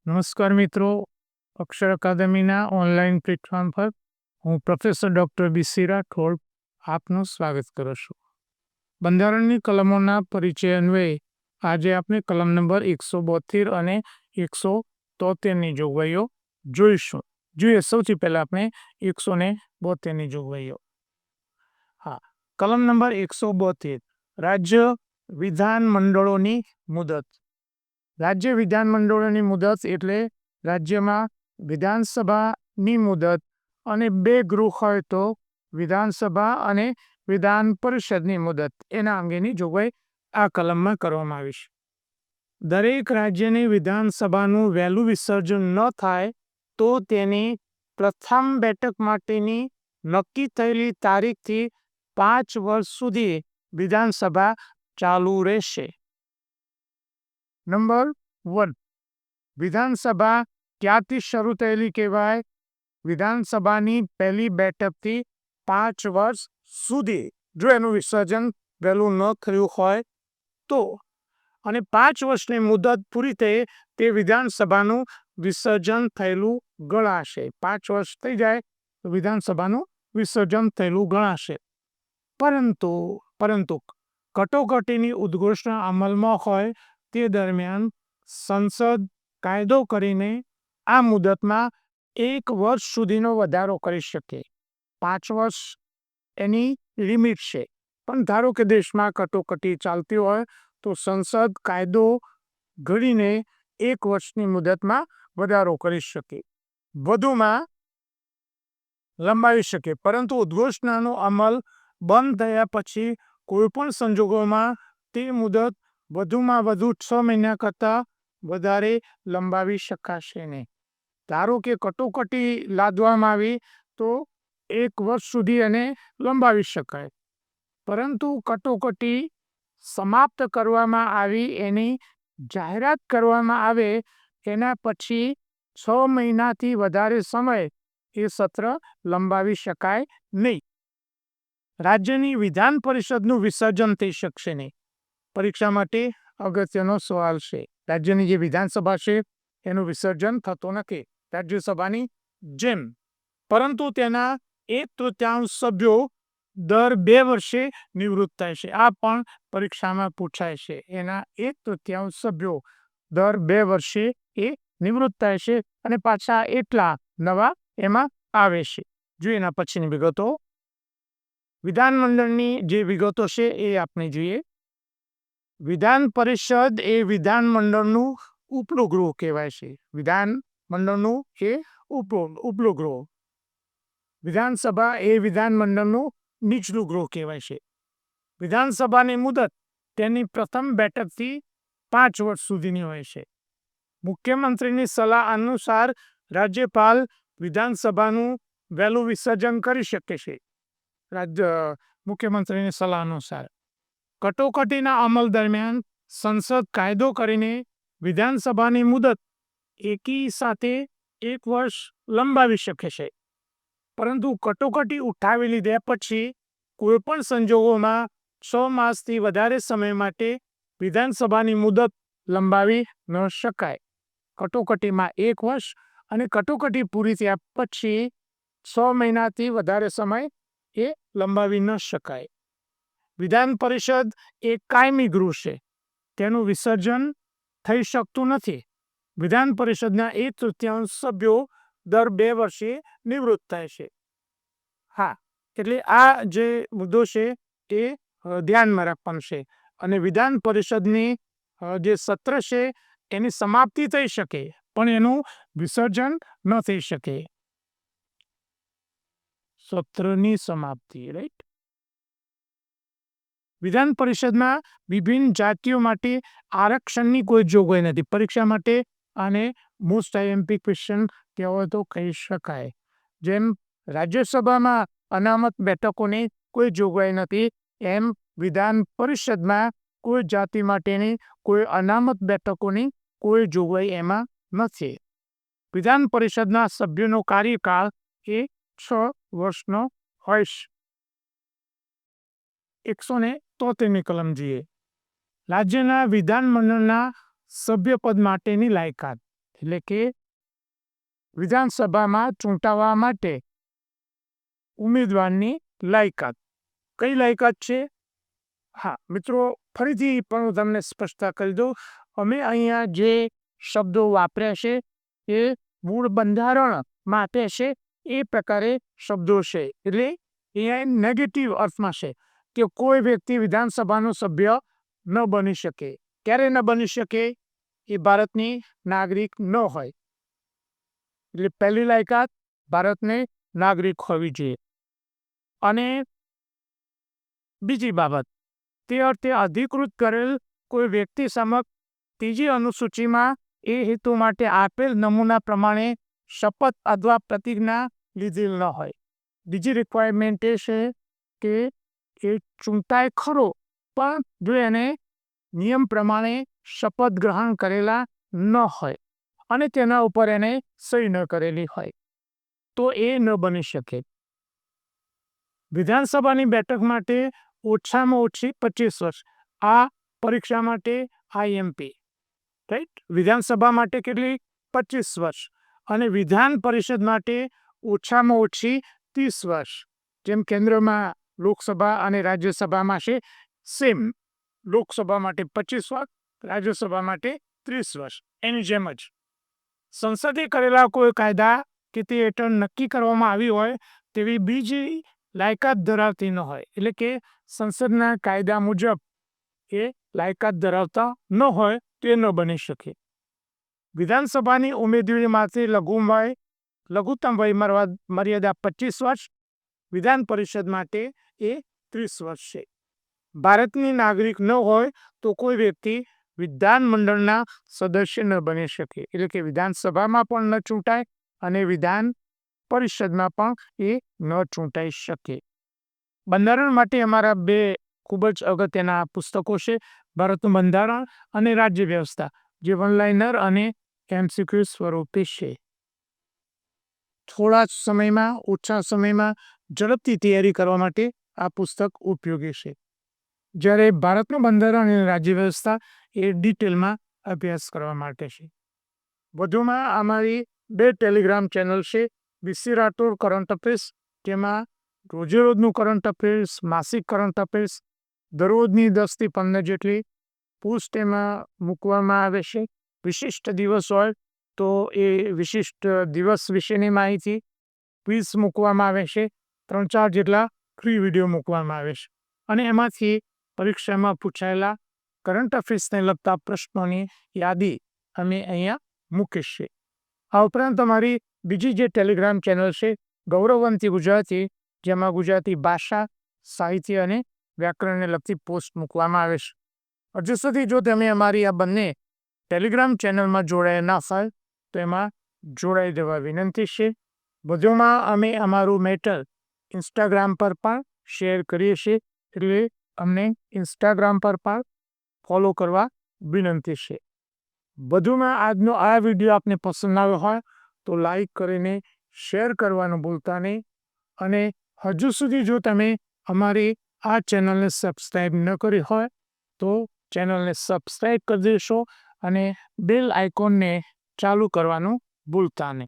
નમસ્કાર મિત્રો, અક્ષર અકાદમીના online platform પર હું પ્રોફેસર ડૉક્ટર બી.સી. રાઠોડ આપનું સ્વાગત કરું છું. બંધારણની કલમોના પરિચય અન્વયે આજે આપણે કલમ નંબર 172 અને 173ની જોગવાઈઓ જોઈશું. સૌથી પહેલા આપણે 172ની જોગવાઈઓ. હા, કલમ નંબર 172 રાજ્ય વિધાનમંડળોની મુદત. રાજ્ય વિધાનમંડળોની મુદત એટલે રાજ્યમાં વિધાનસભાની મુદત અને 2 ગૃહ હોય તો વિધાનસભા અને વિધાન પરિષદની મુદત એના અંગેની જોગવાઈ આ કલમમાં કરવામાં આવી છે. દરેક રાજ્યની વિધાનસભાનું વહેલું વિસર્જન ન થાય તો તેની પ્રથમ બેઠક માટેની નક્કી થયેલી તારીખથી 5 વર્ષ સુધી વિધાનસભા ચાલુ રહેશે. નંબર 1, વિધાનસભા ક્યાંથી શરૂ થયેલી કહેવાય? વિધાનસભાની પહેલી બેઠકથી 5 વર્ષ સુધી જો એનું વિસર્જન વહેલું ન થયું હોય તો, અને 5 વર્ષની મુદત પૂરી થઈ તે વિધાનસભાનું વિસર્જન થયેલું ગણાશે. 5 વર્ષ થઈ જાય તો વિધાનસભાનું વિસર્જન થયેલું ગણાશે. પરંતુ કટોકટીની ઉદ્ઘોષણા અમલમાં હોય તે દરમિયાન સંસદ કાયદો કરીને આ મુદતમાં 1 વર્ષ સુધીનો વધારો કરી શકે. 5 વર્ષ એની લિમિટ છે, પણ ધારો કે દેશમાં કટોકટી ચાલતી હોય તો સંસદ કાયદો ઘડીને 1 વર્ષની મુદતમાં વધારો કરી શકે, વધુમાં લંબાવી શકે. પરંતુ ઉદ્ઘોષણાનો અમલ બંધ થયા પછી કોઈપણ સંજોગોમાં તે મુદત વધુમાં વધુ 6 મહિના કરતાં વધારે લંબાવી શકાશે નહીં. ધારો કે કટોકટી લાદવામાં આવી તો 1 વર્ષ સુધી એને લંબાવી શકાય, પરંતુ કટોકટી સમાપ્ત કરવામાં આવી એની જાહેરાત કરવામાં આવે એના પછી 6 મહિનાથી વધારે સમય એ સત્ર લંબાવી શકાય નહીં. રાજ્યની વિધાન પરિષદનું વિસર્જન થઈ શકશે નહીં. પરીક્ષા માટે અગત્યનો સવાલ છે. રાજ્યની જે વિધાનસભા છે એનું વિસર્જન થતું નથી રાજ્યસભાની જેમ, પરંતુ તેના 1/3 સભ્યો દર 2 વર્ષે નિવૃત્ત થાય છે. આ પણ પરીક્ષામાં પૂછાય છે. એના 1/3 સભ્યો દર 2 વર્ષે એ નિવૃત્ત થાય છે અને પાછા એટલા નવા એમાં આવે છે. જોઈએ એના પછીની વિગતો. વિધાનમંડળની જે વિગતો છે એ આપણે જોઈએ. વિધાન પરિષદ એ વિધાનમંડળનું ઉપલું ગૃહ કહેવાય છે. વિધાનમંડળનું એ ઉપલું ગૃહ. વિધાનસભા એ વિધાનમંડળનું નીચલું ગૃહ કહેવાય છે. વિધાનસભાની મુદત તેની પ્રથમ બેઠકથી 5 વર્ષ સુધીની હોય છે. મુખ્યમંત્રીની સલાહ અનુસાર રાજ્યપાલ વિધાનસભાનું વહેલું વિસર્જન કરી શકે છે. મુખ્યમંત્રીની સલાહ અનુસાર કટોકટીના અમલ દરમિયાન સંસદ કાયદો કરીને વિધાનસભાની મુદત એકી સાથે 1 વર્ષ લંબાવી શકે છે, પરંતુ કટોકટી ઉઠાવી લીધા પછી કોઈપણ સંજોગોમાં 6 માસથી વધારે સમય માટે વિધાનસભાની મુદત લંબાવી ન શકાય. કટોકટીમાં 1 વર્ષ અને કટોકટી પૂરી થયા પછી 6 મહિનાથી વધારે સમય એ લંબાવી ન શકાય. વિધાન પરિષદ એ કાયમી ગૃહ છે, તેનું વિસર્જન થઈ શકતું નથી. વિધાન પરિષદના 1/3 સભ્યો દર 2 વર્ષે નિવૃત્ત થાય છે. હા, એટલે આ જે મુદ્દો છે એ ધ્યાનમાં રાખવાનો છે. અને વિધાન પરિષદની જે સત્ર છે એની સમાપ્તિ થઈ શકે પણ એનું વિસર્જન ન થઈ શકે. સત્રની સમાપ્તિ, રાઈટ. વિધાન પરિષદમાં વિભિન્ન જાતિઓ માટે આરક્ષણની કોઈ જોગવાઈ નથી. પરીક્ષા માટે આને મોસ્ટ આઈએમપી ક્વેશ્ચન કહેવાય તો કહી શકાય. જેમ રાજ્યસભામાં અનામત બેઠકોની કોઈ જોગવાઈ નથી, એમ વિધાન પરિષદમાં કોઈ જાતિ માટેની કોઈ અનામત બેઠકોની કોઈ જોગવાઈ એમાં નથી. વિધાન પરિષદના સભ્યોનો કાર્યકાળ એ 6 વર્ષનો હોય છે. 173ની કલમ જોઈએ. રાજ્યના વિધાનમંડળના સભ્યપદ માટેની લાયકાત. એટલે કે વિધાનસભામાં ચૂંટાવા માટે ઉમેદવારની લાયકાત. કઈ લાયકાત છે? હા મિત્રો, ફરીથી પણ હું તમને સ્પષ્ટતા કરી દઉં. અમે અહીંયા જે શબ્દો વાપર્યા છે એ મૂળ બંધારણ માટે છે એ પ્રકારે શબ્દો છે. એટલે એ નેગેટિવ અર્થમાં છે કે કોઈ વ્યક્તિ વિધાનસભાનો સભ્ય ન બની શકે. ક્યારે ન બની શકે? એ ભારતની નાગરિક ન હોય. એટલે પહેલી લાયકાત ભારતને નાગરિક હોવી જોઈએ. અને બીજી બાબત, તે અર્થે અધિકૃત કરેલ કોઈ વ્યક્તિ સમક્ષ ત્રીજી અનુસૂચિમાં એ હેતુ માટે આપેલ નમૂના પ્રમાણે શપથ અથવા પ્રતિજ્ઞા લીધેલ ન હોય. બીજી રિક્વાયરમેન્ટ એ છે કે એ ચૂંટાય ખરો, પણ જો એને નિયમ પ્રમાણે શપથ ગ્રહણ કરેલા ન હોય અને તેના ઉપર એને સહી ન કરેલી હોય તો એ ન બની શકે. વિધાનસભાની બેઠક માટે ઓછામાં ઓછી 25 વર્ષ. આ પરીક્ષા માટે IMP, રાઈટ. વિધાનસભા માટે કેટલી? 25 વર્ષ. અને વિધાન પરિષદ માટે ઓછામાં ઓછી 30 વર્ષ. જેમ કેન્દ્રમાં લોકસભા અને રાજ્યસભામાં છે સેમ. લોકસભા માટે 25 વર્ષ, રાજ્યસભા માટે 30 વર્ષ. એની જેમ જ સંસદે કરેલા કોઈ કાયદા કે તે હેઠળ નક્કી કરવામાં આવી હોય તેવી બીજી લાયકાત ધરાવતી ન હોય. એટલે કે સંસદના કાયદા મુજબ એ લાયકાત ધરાવતા ન હોય તે ન બની શકે. વિધાનસભાની ઉમેદવારી માટે લઘુત્તમ વય મર્યાદા 25 વર્ષ, વિધાન પરિષદ માટે એ 30 વર્ષ છે. ભારતની નાગરિક ન હોય તો કોઈ વ્યક્તિ વિધાનમંડળના સદસ્ય ન બની શકે. એટલે કે વિધાનસભામાં પણ ન ચૂંટાય અને વિધાન પરિષદમાં પણ એ ન ચૂંટાઈ શકે. બંધારણ માટે અમારા 2 ખૂબ જ અગત્યના પુસ્તકો છે, ભારતનું બંધારણ અને રાજ્ય વ્યવસ્થા, જે વનલાઇનર અને MCQ સ્વરૂપે છે. થોડા સમયમાં, ઓછા સમયમાં ઝડપથી તૈયારી કરવા માટે આ પુસ્તક ઉપયોગી છે. જ્યારે ભારતનું બંધારણ અને રાજ્ય વ્યવસ્થા એ ડિટેલમાં અભ્યાસ કરવા માટે છે. વધુમાં અમારી 2 ટેલિગ્રામ ચેનલ છે. BC રાઠોડ કરંટ અફેર્સ, જેમાં રોજે રોજનું કરંટ અફેર્સ, માસિક કરંટ અફેર્સ, દરરોજની 10 થી 15 જેટલી પોસ્ટ એમાં મૂકવામાં આવે છે. વિશિષ્ટ દિવસ હોય તો એ વિશિષ્ટ દિવસ વિશેની માહિતી, ક્વિઝ મૂકવામાં આવે છે. 3-4 જેટલા ફ્રી વિડીયો મૂકવામાં આવે છે. અને એમાંથી પરીક્ષામાં પૂછાયેલા કરંટ અફેર્સને લગતા પ્રશ્નોની યાદી અમે અહીંયા મૂકીએ છીએ. આ ઉપરાંત અમારી બીજી જે ટેલિગ્રામ ચેનલ છે ગૌરવવંતી ગુજરાતી, જેમાં ગુજરાતી ભાષા, સાહિત્ય અને વ્યાકરણને લગતી પોસ્ટ મૂકવામાં આવે છે. હજુ સુધી જો તમે અમારી આ બંને ટેલિગ્રામ ચેનલમાં જોડાયા ના હોય તો એમાં જોડાઈ દેવા વિનંતી છે. વધુમાં અમે અમારું મેટર ઇન્સ્ટાગ્રામ પર પણ શેર કરીએ છીએ, એટલે અમને ઇન્સ્ટાગ્રામ પર પણ ફોલો કરવા વિનંતી છે. વધુમાં આજનો આ વિડીયો આપને પસંદ આવ્યો હોય તો લાઈક કરીને શેર કરવાનું ભૂલતા નહીં. અને હજુ સુધી જો તમે અમારી આ ચેનલને સબસ્ક્રાઈબ ન કરી હોય તો ચેનલને સબસ્ક્રાઈબ કરી દેશો અને બેલ આઇકોનને ચાલુ કરવાનું ભૂલતા નહીં.